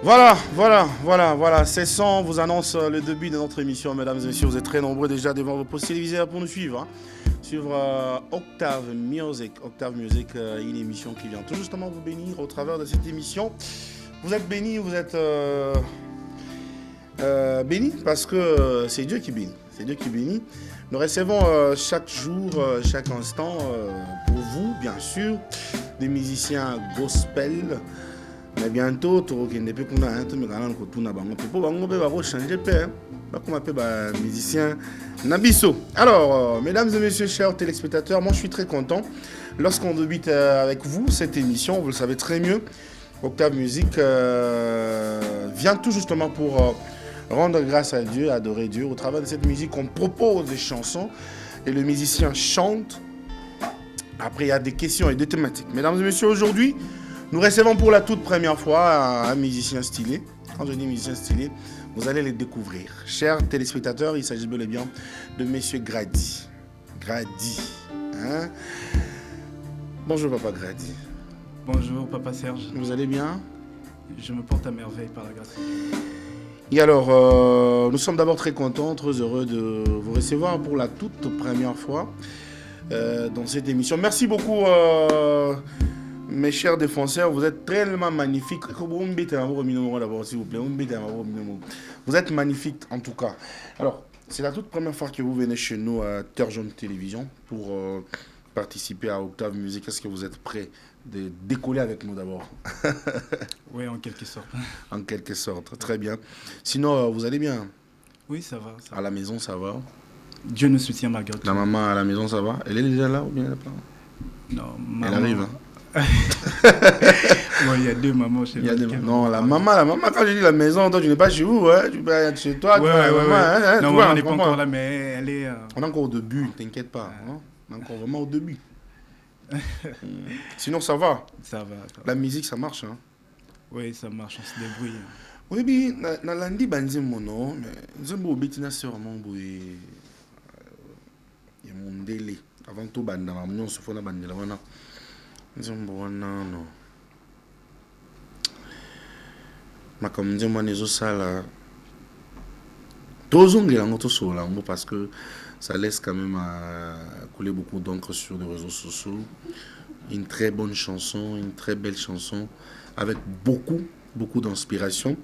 Voilà. Ces sons vous annoncent le début de notre émission, mesdames et messieurs. Vous êtes très nombreux déjà devant vos postes télévisés pour nous suivre. Suivre Octave Music. Octave Music, une émission qui vient tout justement vous bénir au travers de cette émission. Vous êtes bénis, vous êtes bénis parce que c'est Dieu qui bénit. C'est Dieu qui bénit. Nous recevons chaque jour, chaque instant, pour vous, bien sûr, des musiciens gospel. Mais bientôt, tu musicien Nabiso. Alors, mesdames et messieurs, chers téléspectateurs, moi je suis très content lorsqu'on débute avec vous cette émission. Vous le savez très mieux, Octave Music vient tout justement pour rendre grâce à Dieu, adorer Dieu. Au travers de cette musique, on propose des chansons et le musicien chante. Après, il y a des questions et des thématiques. Mesdames et messieurs, aujourd'hui, nous recevons pour la toute première fois un musicien stylé. Quand je dis musicien stylé, vous allez les découvrir. Chers téléspectateurs, il s'agit bel et bien de Monsieur Grady. Grady. Hein? Bonjour Papa Grady. Bonjour Papa Serge. Vous allez bien? Je me porte à merveille par la grâce de Dieu. Et alors, nous sommes d'abord très contents, très heureux de vous recevoir pour la toute première fois dans cette émission. Merci beaucoup. Mes chers défenseurs, vous êtes tellement magnifiques. S'il vous plaît. Vous êtes magnifiques en tout cas. Alors, c'est la toute première fois que vous venez chez nous à Terre Jaune Télévision pour participer à Octave Music. Est-ce que vous êtes prêts de décoller avec nous d'abord? Oui, en quelque sorte. En quelque sorte, très bien. Sinon, vous allez bien? Oui, ça va. À la maison, ça va? Dieu nous soutient malgré tout. La maman à la maison, ça va? Elle est déjà là ou bien elle n'est pas? Non, maman... Elle arrive, hein? Bon, il y a deux mamans chez moi. Non, la maman, quand je dis la maison, toi tu n'es pas chez vous, hein? Tu peux être chez toi, maman. Hein? Non, maman n'est pas encore là, mais elle est... On est encore au début, t'inquiète pas. Hein? On est encore vraiment au début. Sinon, ça va? Ça va. La musique, ça marche, hein? Oui, ça marche, on se débrouille. Oui, mais na landi banzi mono, mais nzembo obetina sœur mon boy. Ya mondele. Avant tout banda, mamnyon se fona bandela wana. Nzembo wana no. Makambo nzembo nezo sala. Tozongela ngoto sola ngo parce que ça laisse quand même couler beaucoup d'encre sur les réseaux sociaux. Une très bonne chanson, une très belle chanson avec beaucoup d'inspiration.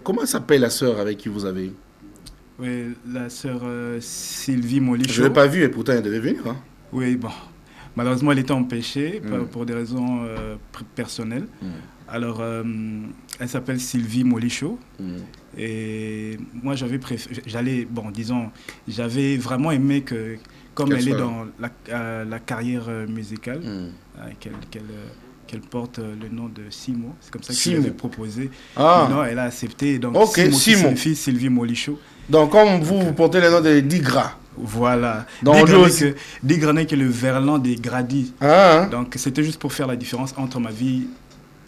Comment s'appelle la sœur avec qui vous avez? Oui, la sœur Sylvie Molichot. Je ne l'ai pas vue et pourtant elle devait venir. Hein? Oui, bon. Malheureusement, elle était empêchée pour des raisons personnelles. Alors, elle s'appelle Sylvie Molichot. Et moi, j'avais vraiment aimé que, comme elle est dans la carrière musicale, qu'elle porte le nom de Simo. C'est comme ça que je lui avais proposé. Non, elle a accepté. Donc, okay, Simo signifie Sylvie Molichot. Donc, comme vous portez le nom de Digra. Voilà. Digra n'est que le verlan des Grady. Donc, c'était juste pour faire la différence entre ma vie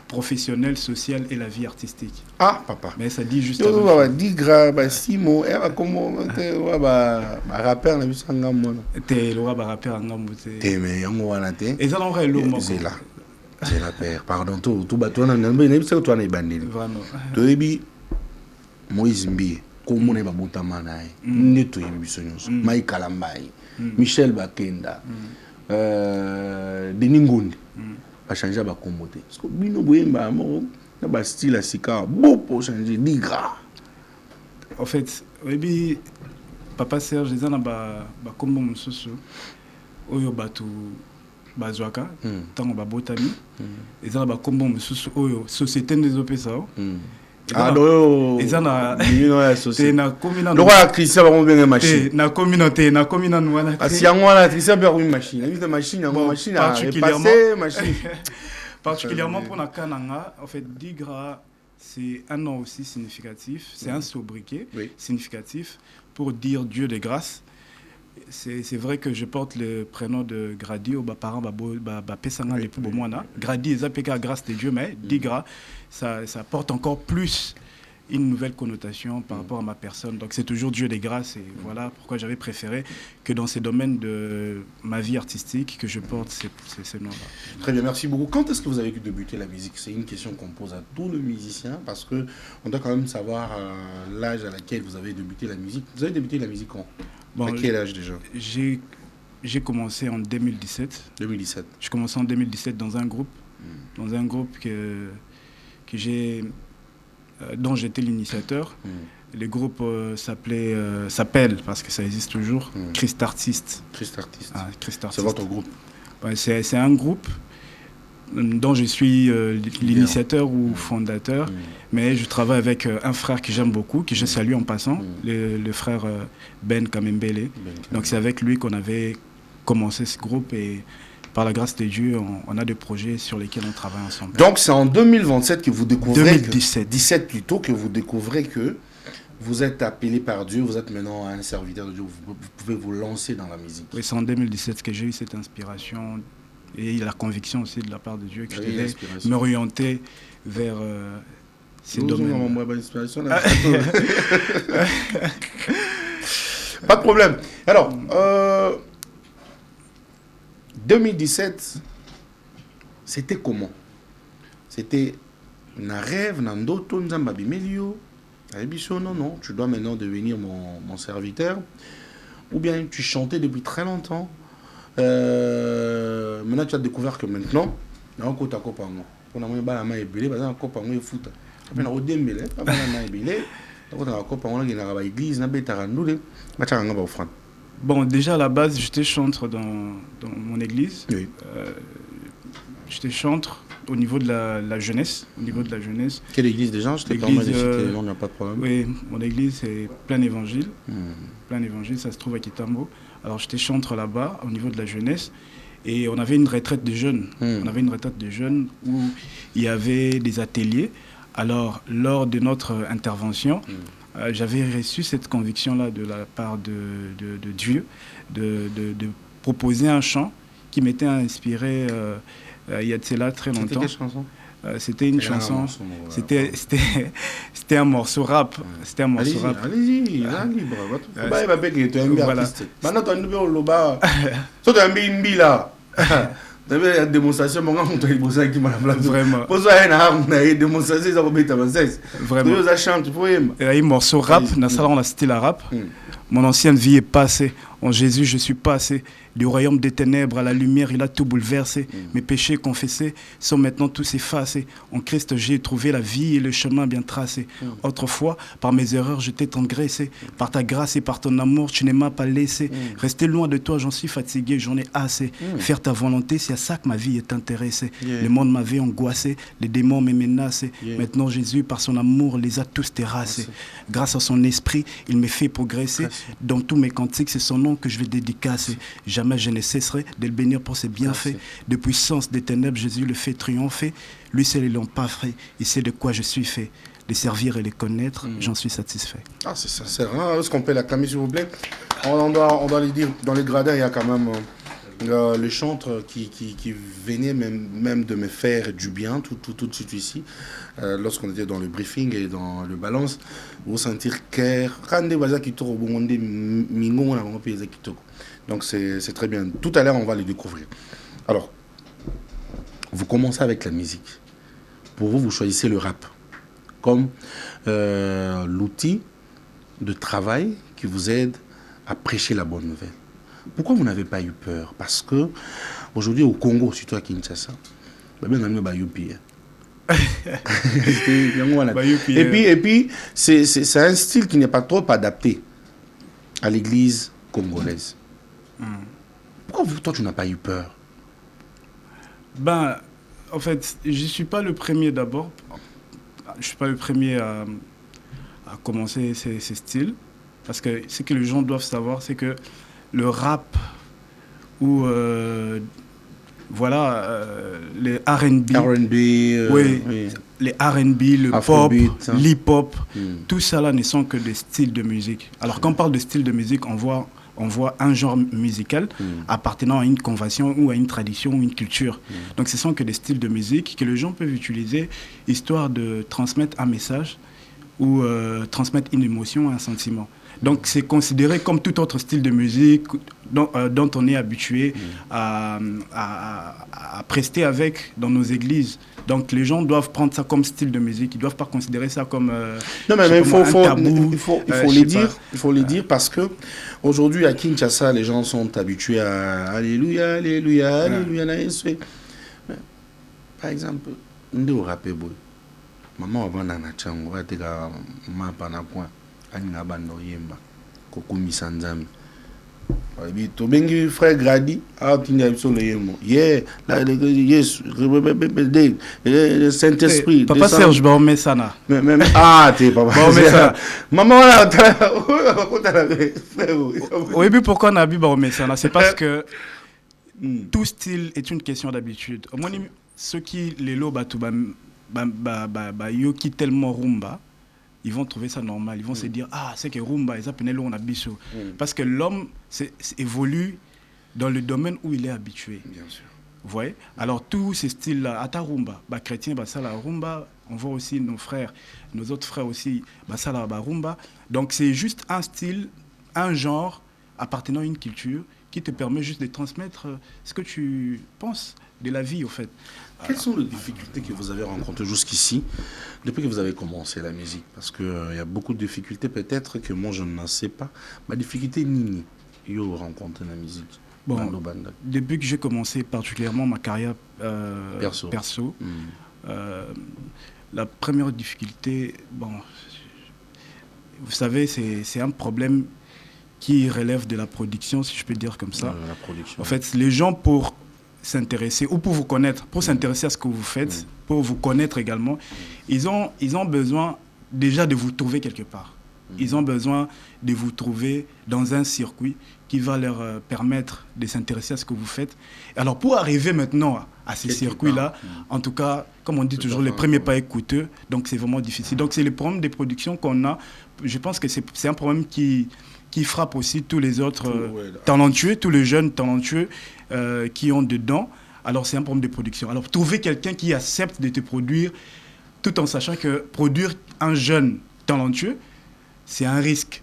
professionnelle, sociale et la vie artistique. Ah, papa. Mais ça dit juste... Digra, Simo, Comment rappeur, on a vu ça en gamme. T'es le rappeur en gamme. T'es mais on va l'attendre. Et ça, on va l'eau. C'est là. C'est la paire. Pardon, tout bateau, on a une bandit. Vraiment. Tu es bien. Moïse Mbi. Comme on est pas manaï, nettoyer bisonyos, Maï Kalambaï, Michel Bakenda, Denis Ngondi, va changer ba commoté. Parce que bino boyemba mo na ba style à sika, beau pour changer Digra. En fait, oui, Papa Serge, ils ont ba combo mususu, oyo batu bazwaka, tango ba botami, ils ont ba combo mususu oyo société des opesa. Alors, ils ont na communauté. Le roi Christian va bien machine. Na communauté voilà. Si on a Christian va une machine. La machine, machine à passer, machine. Particulièrement pour la Kananga, en fait, Digra, c'est un nom aussi significatif, c'est un sobriquet significatif pour dire Dieu de grâce. C'est vrai que je porte le prénom de Grady au parents Pesanga depuis Bomwana. Grady, ils appellent grâce de Dieu, mais Digra, ça porte encore plus une nouvelle connotation par rapport à ma personne. Donc c'est toujours Dieu des grâces et voilà pourquoi j'avais préféré que dans ces domaines de ma vie artistique que je porte ces noms-là. Très bien, merci beaucoup. Quand est-ce que vous avez débuté la musique? C'est une question qu'on pose à tous les musiciens parce qu'on doit quand même savoir l'âge à laquelle vous avez débuté la musique. Vous avez débuté la musique quand? À quel âge déjà? J'ai commencé en 2017. 2017. J'ai commencé en 2017 dans un groupe dont j'étais l'initiateur. Le groupe s'appelle, parce que ça existe toujours, Christ Artiste. Christ Artiste. Ah, Christ Artiste. C'est votre groupe? Ouais, c'est un groupe dont je suis l'initiateur ou fondateur, mais je travaille avec un frère que j'aime beaucoup, que je salue en passant, le frère Ben Kamembele. Donc c'est avec lui qu'on avait commencé ce groupe et par la grâce de Dieu, on a des projets sur lesquels on travaille ensemble. Donc c'est en 2027 que vous découvrez... 2017. 17 plutôt, que vous découvrez que vous êtes appelé par Dieu, vous êtes maintenant un serviteur de Dieu, vous pouvez vous lancer dans la musique. Oui, c'est en 2017 que j'ai eu cette inspiration et la conviction aussi de la part de Dieu que je devais m'orienter vers ces domaines. Pas de problème. Alors, 2017, c'était comment? C'était un rêve, un ndoto, nzamba bimelio. Non, tu dois maintenant devenir mon serviteur. Ou bien tu chantais depuis très longtemps. Maintenant, tu as découvert que maintenant, il y a un côté à Copango. On a mis la main ébélée, parce que Copango est foot. On a démêlé, on a la main ébélée. On a Copango, on a l'église, on a Bétarandoulé, on a un offrande. Bon, déjà à la base, j'étais chantre dans mon église. Oui. J'étais chantre au niveau de la jeunesse. Quelle église déjà? Je t'ai pas mal cité, non, il n'y a pas de problème. Oui, mon église c'est Plein Évangile. Plein Évangile, ça se trouve à Kitambo. Alors j'étais chantre là-bas au niveau de la jeunesse. Et on avait une retraite de jeunes. On avait une retraite de jeunes où il y avait des ateliers. Alors lors de notre intervention, j'avais reçu cette conviction-là de la part de Dieu de proposer un chant qui m'était inspiré il y a de cela très longtemps. C'était quelle chanson? C'était une chanson, c'était un morceau rap. C'était un morceau rap. Allez-y, libre. Maintenant, tu as une loba. Tu as une là. Tu as une démonstration, mon gars, tu as une démonstration. Vraiment. Pour ça, il y a une démonstration, ça va mettre à 16. Vraiment. Tu as chanté pour eux. Il y a un morceau rap, dans ça, on a style à rap. Mon ancienne vie est passée. En Jésus, je suis passé. Du royaume des ténèbres à la lumière, il a tout bouleversé. Mes péchés confessés sont maintenant tous effacés. En Christ, j'ai trouvé la vie et le chemin bien tracé. Autrefois, par mes erreurs, je t'ai transgressé. Par ta grâce et par ton amour, tu ne m'as pas laissé. Rester loin de toi, j'en suis fatigué, j'en ai assez. Faire ta volonté, c'est à ça que ma vie est intéressée. Le monde m'avait angoissé, les démons me menaçaient. Maintenant, Jésus, par son amour, les a tous terrassés. Grâce à son esprit, il me fait progresser. Dans tous mes cantiques, c'est son nom que je vais dédicacer. Jamais je ne cesserai de le bénir pour ses bienfaits. De puissance des ténèbres, Jésus le fait triompher. Lui seul, ils l'ont pas fait. Il sait de quoi je suis fait. Les servir et les connaître, j'en suis satisfait. Ah, c'est ça, c'est rare. Est-ce qu'on peut l'acclamer, s'il vous plaît? On doit le dire, dans les gradins, il y a quand même le chantre qui venait même de me faire du bien tout de suite ici. Lorsqu'on était dans le briefing et dans le balance, vous sentir que donc c'est très bien. Tout à l'heure, on va le découvrir. Alors, vous commencez avec la musique. Pour vous, vous choisissez le rap comme l'outil de travail qui vous aide à prêcher la bonne nouvelle. Pourquoi vous n'avez pas eu peur? Parce que aujourd'hui au Congo, surtout à Kinshasa, et puis c'est un style qui n'est pas trop adapté à l'église congolaise. Pourquoi toi tu n'as pas eu peur? Ben, en fait, je ne suis pas le premier d'abord. Je ne suis pas le premier à commencer ces styles. Parce que ce que les gens doivent savoir, c'est que le rap ou les R&B, les R&B, le Afrobeat, pop, l'hip-hop, tout ça là ne sont que des styles de musique. Alors quand on parle de style de musique, on voit un genre musical appartenant à une convention ou à une tradition ou une culture. Donc ce sont que des styles de musique que les gens peuvent utiliser histoire de transmettre un message ou transmettre une émotion, un sentiment. Donc c'est considéré comme tout autre style de musique dont on est habitué à prester avec dans nos églises. Donc les gens doivent prendre ça comme style de musique, ils ne doivent pas considérer ça comme non, mais un tabou. Il faut les dire parce que aujourd'hui à Kinshasa, les gens sont habitués à Alléluia, Alléluia, Alléluia. Par exemple, nous rappelons, maman avant na chango, va te ga mapa na point. Aninga bando yemba kokumi sanzami to bengi frère Grady a tinga biso le yemo yes le Saint-Esprit papa Serge Baomé Sana même t'es papa Baomé Sana maman là oui mais pourquoi on a bu Baomé Sana c'est parce que tout style est une question d'habitude au moins ceux qui les lo batu ba yo qui tellement rumba ils vont trouver ça normal. Ils vont se dire, c'est que rumba, ils appellent l'on abisso. Parce que l'homme évolue dans le domaine où il est habitué. Bien sûr. Vous voyez? Alors, tous ces styles-là, ata rumba, chrétien, ça la rumba, on voit aussi nos frères, nos autres frères aussi, ça la rumba. Donc, c'est juste un style, un genre appartenant à une culture qui te permet juste de transmettre ce que tu penses de la vie, au fait. Quelles sont les difficultés que vous avez rencontrées jusqu'ici, depuis que vous avez commencé la musique? Parce qu'il y a beaucoup de difficultés, peut-être que moi je n'en sais pas. Ma difficulté, Nini, vous rencontrez la musique? Bon, depuis que j'ai commencé particulièrement ma carrière perso, la première difficulté, vous savez, c'est un problème qui relève de la production, si je peux dire comme ça. La production. En fait, les gens, pour s'intéresser ou pour vous connaître, pour s'intéresser à ce que vous faites, pour vous connaître également, ils ont besoin déjà de vous trouver quelque part. Ils ont besoin de vous trouver dans un circuit qui va leur permettre de s'intéresser à ce que vous faites. Alors pour arriver maintenant à ces circuits-là, en tout cas, comme on dit toujours, les premiers pas est coûteux, donc c'est vraiment difficile. Donc c'est le problème des productions qu'on a. Je pense que c'est un problème qui frappe aussi tous les autres talentueux, tous les jeunes talentueux qui ont dedans. Alors c'est un problème de production. Alors trouver quelqu'un qui accepte de te produire, tout en sachant que produire un jeune talentueux, c'est un risque.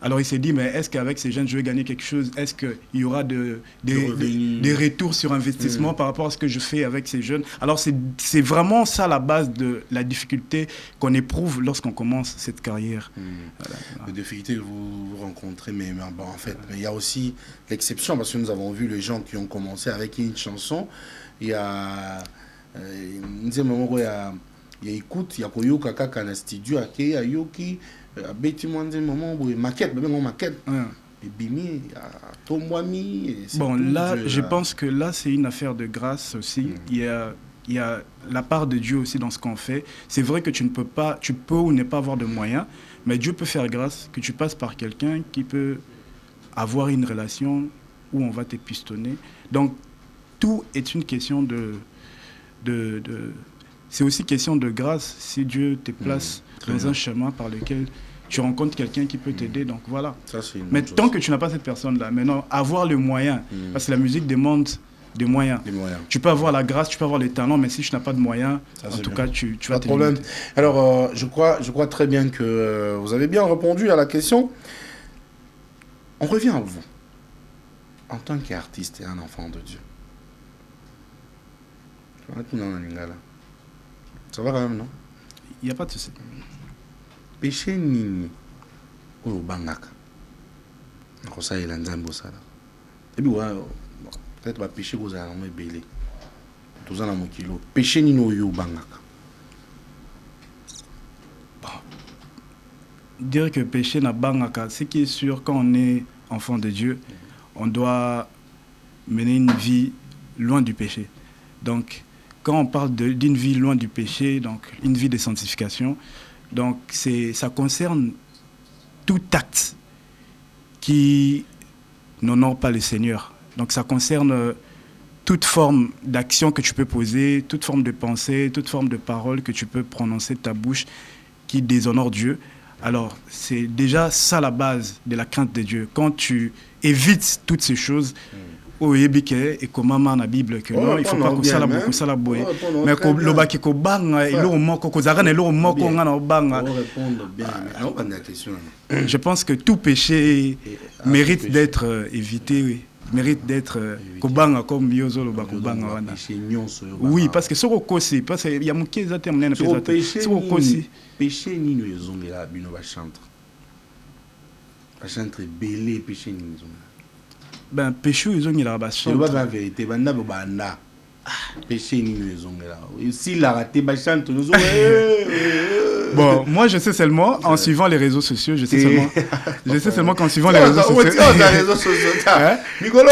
Alors il s'est dit, mais est-ce qu'avec ces jeunes, je vais gagner quelque chose? Est-ce qu'il y aura des retours sur investissement par rapport à ce que je fais avec ces jeunes? Alors c'est vraiment ça la base de la difficulté qu'on éprouve lorsqu'on commence cette carrière. Voilà. Les difficultés que vous rencontrez, mais en fait, il y a aussi l'exception, parce que nous avons vu les gens qui ont commencé avec une chanson. Il y a un moment où il y a écoute, il y a Koyoka Kaka na studio, il y a Yoki. Maquette. Bon, là, je pense que là, c'est une affaire de grâce aussi. Il y a la part de Dieu aussi dans ce qu'on fait. C'est vrai que tu peux ou ne pas avoir de moyens, mais Dieu peut faire grâce que tu passes par quelqu'un qui peut avoir une relation où on va te pistonner. Donc, tout est une question c'est aussi question de grâce si Dieu te place dans un chemin par lequel tu rencontres quelqu'un qui peut t'aider. Donc voilà. Mais tant que tu n'as pas cette personne-là, maintenant, avoir le moyen, parce que la musique demande des moyens. Tu peux avoir la grâce, tu peux avoir les talents, mais si tu n'as pas de moyens, en tout cas, tu vas te limiter. Alors, je crois très bien que vous avez bien répondu à la question. On revient à vous. En tant qu'artiste et un enfant de Dieu. Ça va quand même, non? Il n'y a pas de souci. Péché nini oyo bangaka nakosalela nzambe osala ebi peut-être bapéché kozala nango ebele toza na mokilo péché nini oyo bangaka? Dire que péché na bangaka, ce qui est sûr, quand on est enfant de Dieu, on doit mener une vie loin du péché. Donc quand on parle d'une vie loin du péché, donc une vie de sanctification, donc ça concerne tout acte qui n'honore pas le Seigneur. Donc ça concerne toute forme d'action que tu peux poser, toute forme de pensée, toute forme de parole que tu peux prononcer de ta bouche qui déshonore Dieu. Alors c'est déjà ça la base de la crainte de Dieu. Quand tu évites toutes ces choses, oyebike et comment na Bible que non il faut pas que ça la beaucoup ça la boye mais ko lobaki ko banga ilo moko ko zaka ilo moko ngana banga je pense que tout péché mérite d'être évité mérite d'être kobanga comme yozo loba kobanga wana oui parce que soko kosi parce que ya mukeza terme na pesa soko kosi péché ni no yozongela bino ba chantre belé péché ni ben péché yozongela ba chantre c'est la vérité banda banda péché ni no yozongela si la raté ba chantre bon, moi je sais seulement en suivant les réseaux sociaux, je sais seulement qu'en suivant les réseaux sociaux. Nicolo,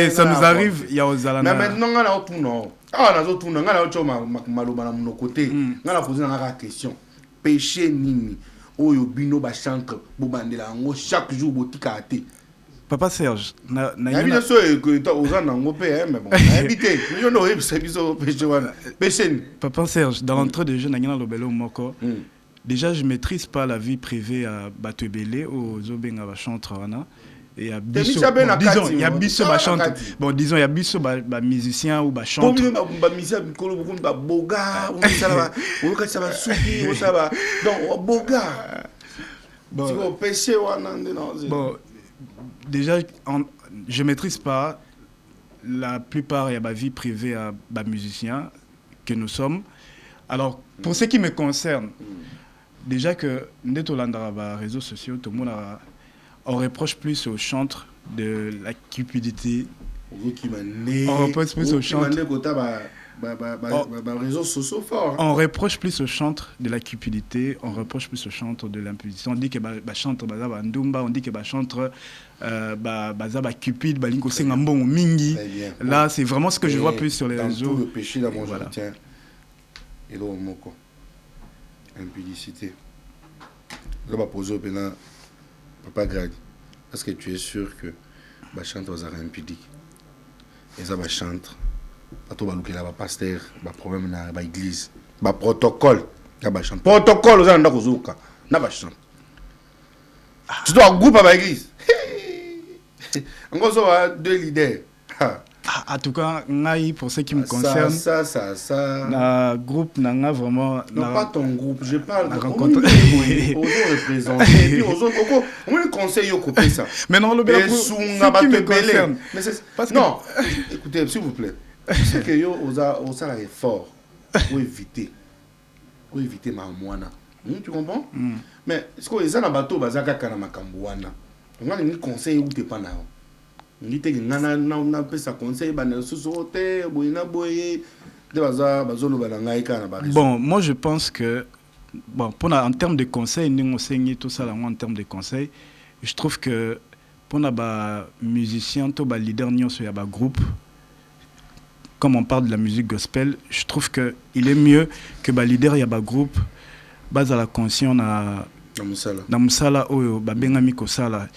ça nous arrive, il y a aux Alana. Mais maintenant, on a tout non. Ah, on a tout non. On a tout mon côté. On a posé la question. Péché nini. Oyo bino ba chantre bobandela ngo chaque jour botika ate. Papa Serge, na bien sûr que tu aux en mais bon, habité. Je n'aurais pas biso péché. Papa Serge, dans l'entrée de jeu na lobelo moko. Déjà je maîtrise pas la vie privée à Batebele au Zobenga ba chantre wana et à biso. Disons il y a biso ba chantre. Bon disons il y a biso ba musicien ou ba chantre. Ba musicien kolo ba boga, on ça va. On ka ça va souki, on ça va. Donc boga. Bon péché wana non. Bon déjà, je ne maîtrise pas la plupart de ma vie privée à ma musicien que nous sommes. Alors, pour ce qui me concerne, déjà que nous sommes dans les réseaux sociaux, tout le monde on reproche plus au chantre de la cupidité. On reproche plus au chantre. On reproche plus au chantre de la cupidité, on reproche plus au chantre de l'imposition. On dit que chantre bazaba ndumba, on dit que chantre bazaba cupide, balinko sengambon mingi. Là, c'est vraiment ce que je vois plus sur les réseaux. Tout le péché là, moi je retiens. Et là, moko. Impudicité. Là, va poser au pénal, Papa Grady. Parce que tu es sûr que chantre bazaba impudique. Et ça va chantre. Pas tout balouké là, pasteur, problème dans l'église, protocole, protocole aux gens d'Akouzouka, n'a pas chant. Tu dois groupe à l'église. Encore ça, deux leaders. En tout cas, pour ce qui me concerne, le groupe n'a vraiment. Non, pas ton groupe, je parle de rencontre. Aux autres représentants, aux autres, on me conseille au côté ça. Mais non, le bel ce qui me concerne. Non, écoutez, s'il vous plaît. C'est que yo osa la effort pour éviter ma moana. Tu comprends? Mais est-ce que les gens bateau bazaka kana makambuana. On a ni conseil ou te pas na. Ni te na pesa conseil ba na sosote boina boye de bazolo balanga kana ba. Bon, moi je pense que bon en termes de conseils, nous enseigne tout ça là en termes de conseils, je trouve que pour na ba musicien to ba leader nyonso ya ba groupe. Comme on parle de la musique gospel, je trouve qu'il est mieux que les leaders et les groupes basent à la conscience dans Moussala ou Bengami Kosala.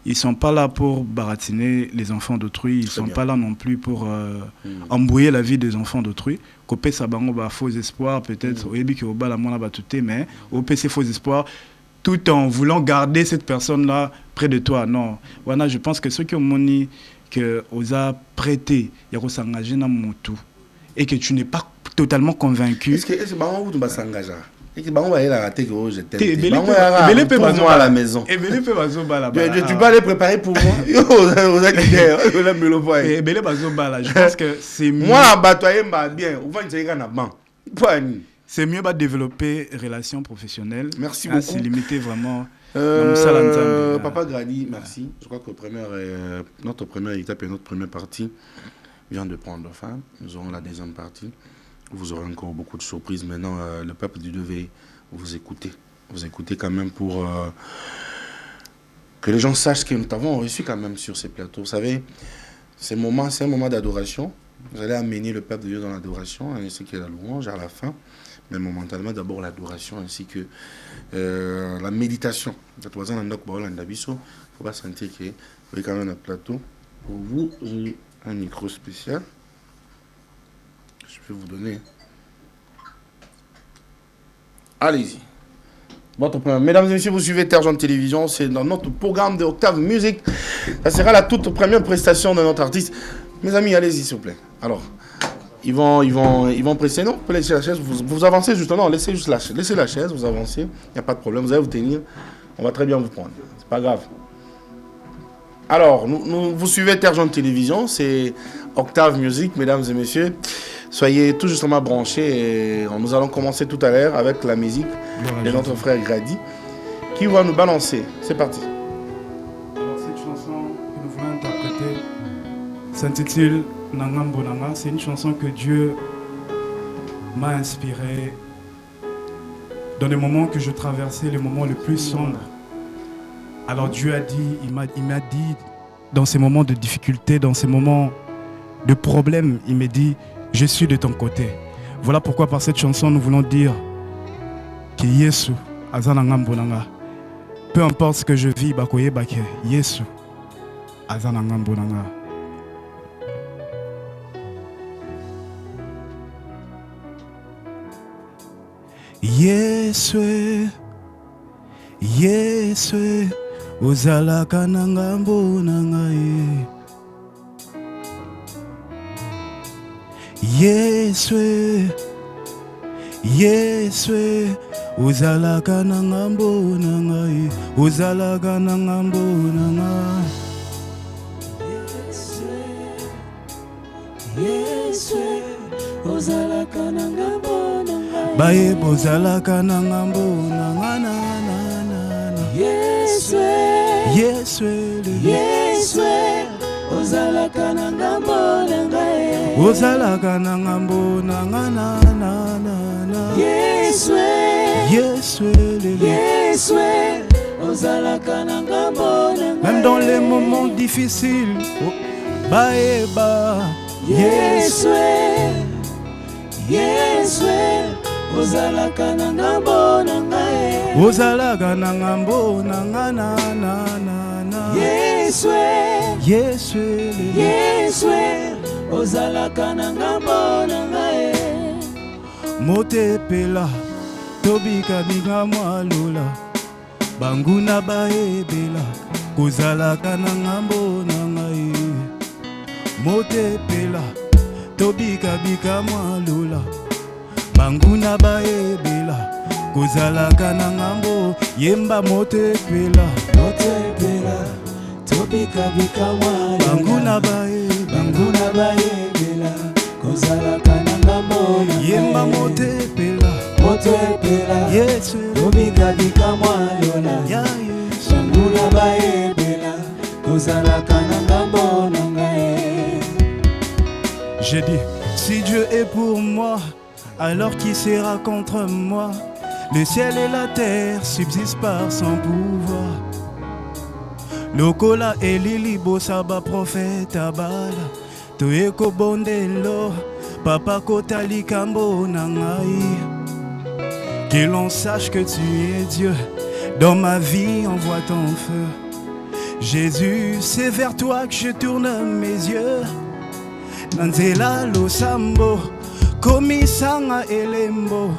Ils ne sont pas là pour baratiner les enfants d'autrui, ils ne sont pas là non plus pour embrouiller la vie des enfants d'autrui. Copé Sabango ba faux espoirs, peut-être, mais au PC faux espoirs, tout en voulant garder cette personne-là près de toi. Non, voilà, je pense que ceux qui ont moni que osa prêté ya ko s'engager na motu et que tu n'es pas totalement convaincu. Est-ce que bango tu vas s'engager? Et que bango va y la rater que je t'aime. Bango pour moi à la maison. Et belé peut bazo bala. Tu vas les préparer pour moi. Yo osa leader, la melo boy. Et belé bazo bala, je pense que c'est mieux. Moi batoyer mba bien, on va dire na ban. C'est mieux de développer relations professionnelles. Merci beaucoup. C'est limiter vraiment. Papa Grady, merci. Je crois que notre première étape et notre première partie vient de prendre fin. Nous aurons la deuxième partie. Vous aurez encore beaucoup de surprises. Maintenant, le peuple du devait vous écouter. Vous écouter quand même pour que les gens sachent que nous t'avons reçu quand même sur ces plateaux. Vous savez, c'est un moment d'adoration. Vous allez amener le peuple de Dieu dans l'adoration, ainsi que la louange à la fin. Mais momentanément, d'abord l'adoration ainsi que la méditation. Il ne faut pas sentir qu'il y a quand même un plateau. Pour vous, j'ai un micro spécial. Je peux vous donner. Allez-y. Votre première. Mesdames et messieurs, vous suivez Terre Jaune Télévision, c'est dans notre programme de Octave Musique. Ça sera la toute première prestation de notre artiste. Mes amis, allez-y s'il vous plaît. Alors, ils vont presser, non? Vous pouvez laisser la chaise, vous avancez juste, non, laissez juste laissez la chaise, vous avancez, il n'y a pas de problème, vous allez vous tenir, on va très bien vous prendre, c'est pas grave. Alors, vous suivez Terre Jaune Télévision, c'est Octave Musique, mesdames et messieurs. Soyez tout justement branchés et nous allons commencer tout à l'heure avec la musique de notre frère Grady qui va nous balancer. C'est parti. Alors cette chanson que nous voulons interpréter s'intitule Nangambo Nanga. C'est une chanson que Dieu m'a inspirée dans les moments que je traversais, les moments les plus sombres. Alors Dieu a dit, il m'a dit dans ces moments de difficulté, dans ces moments de problèmes, il m'a dit, je suis de ton côté. Voilà pourquoi par cette chanson, nous voulons dire que Yesu, Azanangambo Nanga. Peu importe ce que je vis, Bakoye Bake, Yesu, Azanangambo Nanga. Yesu, Yesu, Ozalaka Nangambo Nanga. Yesu, Yesu, Uzalaka Nangambo Nanga, Uzalaka Nangambo Nanga. Yesu, Uzalaka Nangambo Nanga. Baye Uzalaka Nangambo Nanga na. Yesu, Yesu, Yesu. Ozalaka Nangambo Nanga, Ozalaka Nangambo Nanga na. Yesu, Yesu, Yesu, Ozalaka Nangambo Nanga. Même dans les moments difficiles, Baeba. Yesu, Yesu, Ozalaka Nangambo Nanga, Ozalaka Nangambo Nanga na. Yesu, Yesu, Yesu, Ozalaka Nangambo Nanga. Motepela, Tobika Biga Mwalula, Banguna Baebela, Kozalaka Nangambo Nanga. Motepela, Tobika Biga Mwalula, Banguna Baebela, Kozalaka Nangambo. Yemba Motepela, Motepela, Tobika Bika Mwalula, Banguna Baebela, Kozalaka Nangambo. Yemba Motepela, Motepela, Yesu, Tobika Bika Mwalula, Banguna Baebela, Kozalaka Nangambo Nanga. J'ai dit, si Dieu est pour moi, alors qui sera contre moi? Le ciel et la terre subsistent par son pouvoir. Lokola Elili Bosaba prophète Abala, Toeko Bondelo, Papa Kotali Kambo Nangai. Que l'on sache que tu es Dieu, dans ma vie envoie ton feu. Jésus, c'est vers toi que je tourne mes yeux. Nanzela lo sambo, komisanga elembo,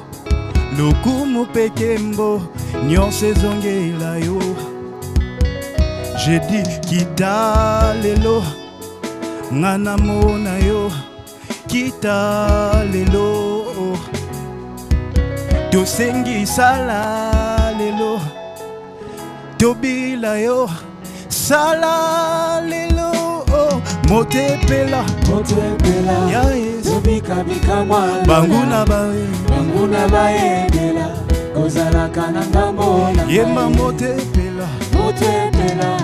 lokumu pekembo, nyonse zongela yo. J'ai dit kita lelo, ngana mona yo, kita lelo. Tosengi sala lelo, tobila yo, sala lelo. Motepela, Motepela, ya Yesu, Tobika Bika Mwalula, Banguna Baebela, Kozalaka Nangambo Nanga. Yemba Motepela, Motepela,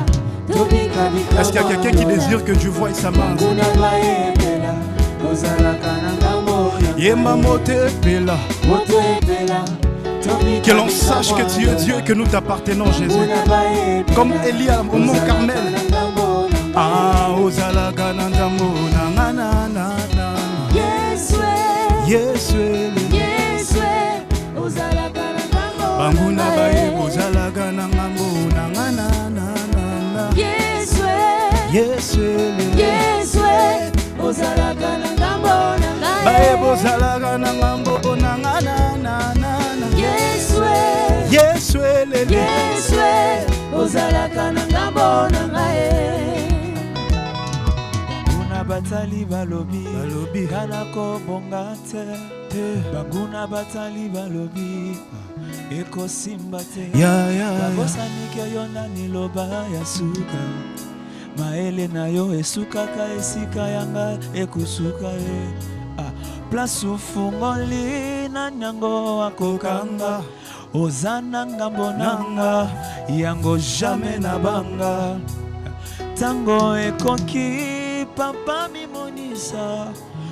Tobika Bika Mwalula. Est-ce qu'il y a quelqu'un qui désire que Dieu voie sa main? Banguna Baebela, Kozalaka Nangambo Nanga. Yemba Motepela, Motepela. Que l'on sache que tu es Dieu, que nous t'appartenons, Jésus. Comme Élie au mont Carmel. Ah, Ozalaka Nangambo Nanga na. Yesu, Yesu, Yesu, Ozalaka Nangambo. Banguna Bae, Ozalaka Nangambo Nanga na. Yesu, Yesu, Yesu, Ozalaka Nangambo Nanga. Bae, Ozalaka Nangambo Nanga na. Yesu, Yesu. Yeswelele Yeswe ozalaka na ngambo na ngai Banguna batali balobi kana ko bonga te Banguna batali balobi eko simba te Bagosanike yona niloba ya suka Maele na yo esukaka esika yanga ekusuka Plasu fungoli na nyango akokanga Ozana ngambo nanga yango jamais na banga Tango ekoki papa mimonisa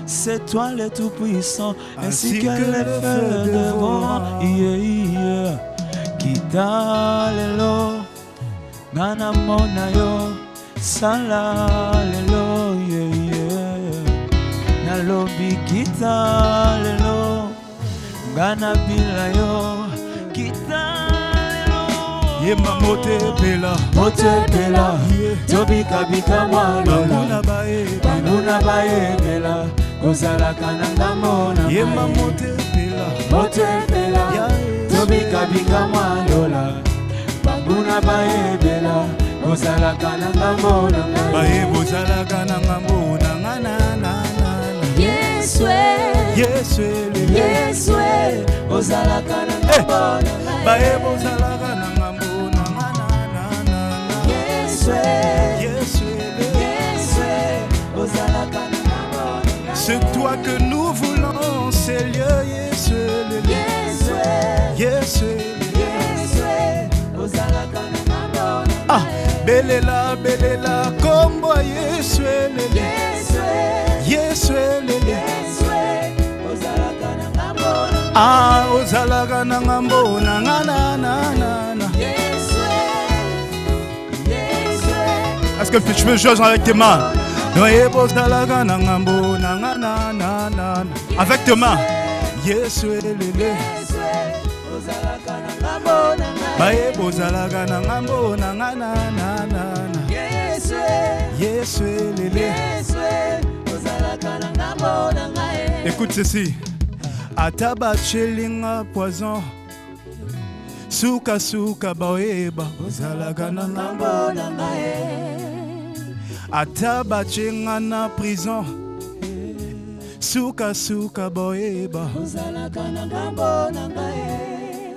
C'est toi le tout-puissant ainsi que le feu devant Kita lelo Nana mona yo Sala lelo Nalobi kita lelo Ngana bila yo Kita lelo Yema mote pela Tobi kabika mwalola Banguna bae pela Kozala kananga mona Yema mote pela Tobi kabika mwalola Banguna bae pela Kozala kananga mona Bae bozala kananga mona Nana Yeswe ozala kananga mona Bae bozala kananga mona Yeswe ozala kananga mona C'est toi que nous voulons Seigneur Yeswe ozala kananga mona Belela kombo Yeswe ozalaka na ngambo na nana Est-ce que tu peux jouer avec tes mains? Ozalaka na ngambo na nana Avec tes mains Yeswelele ozalaka na ngambo na ngai ozalaka na ngambo na nana Yeswelele ozalaka na ngambo na ngai Écoute ceci Ataba chelinga poison Suka baeba Ozalaka na ngambo na ngai Ataba chenga na prison Suka baeba Ozalaka na ngambo na ngai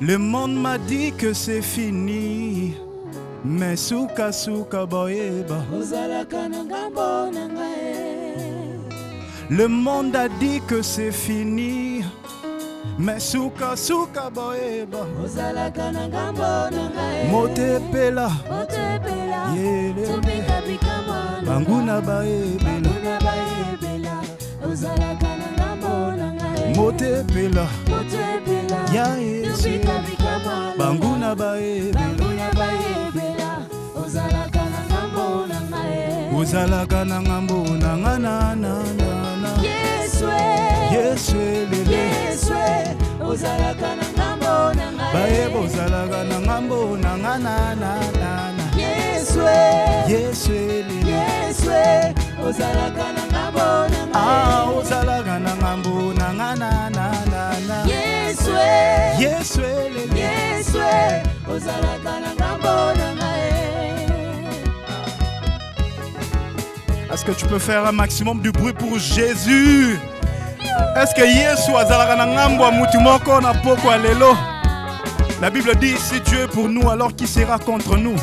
Le monde m'a dit que c'est fini Mais suka baeba Ozalaka na ngambo na ngai Le monde a dit que c'est fini Mais suka boeba Ozalaka na ngambo na ngai Mote pela Tobika bika mwana Banguna baebela Ozalaka na ngambo na ngai Mote pela Ya Yesu Tobika bika mwana Banguna baebela Ozalaka na ngambo na ngai Ozalaka na ngambo na nana Yeswe ozalaka na ngambo na ngai Bae ozalaka na ngambo na nana Yeswe ozalaka na ngambo na ngai ozalaka na ngambo na nana Yeswe ozalaka na ngambo na ngai Est-ce que tu peux faire un maximum de bruit pour Jésus? Est-ce que Yesu azalaka na ngambo mutu moko na poko lelo? La Bible dit si Dieu est pour nous alors qui sera contre nous?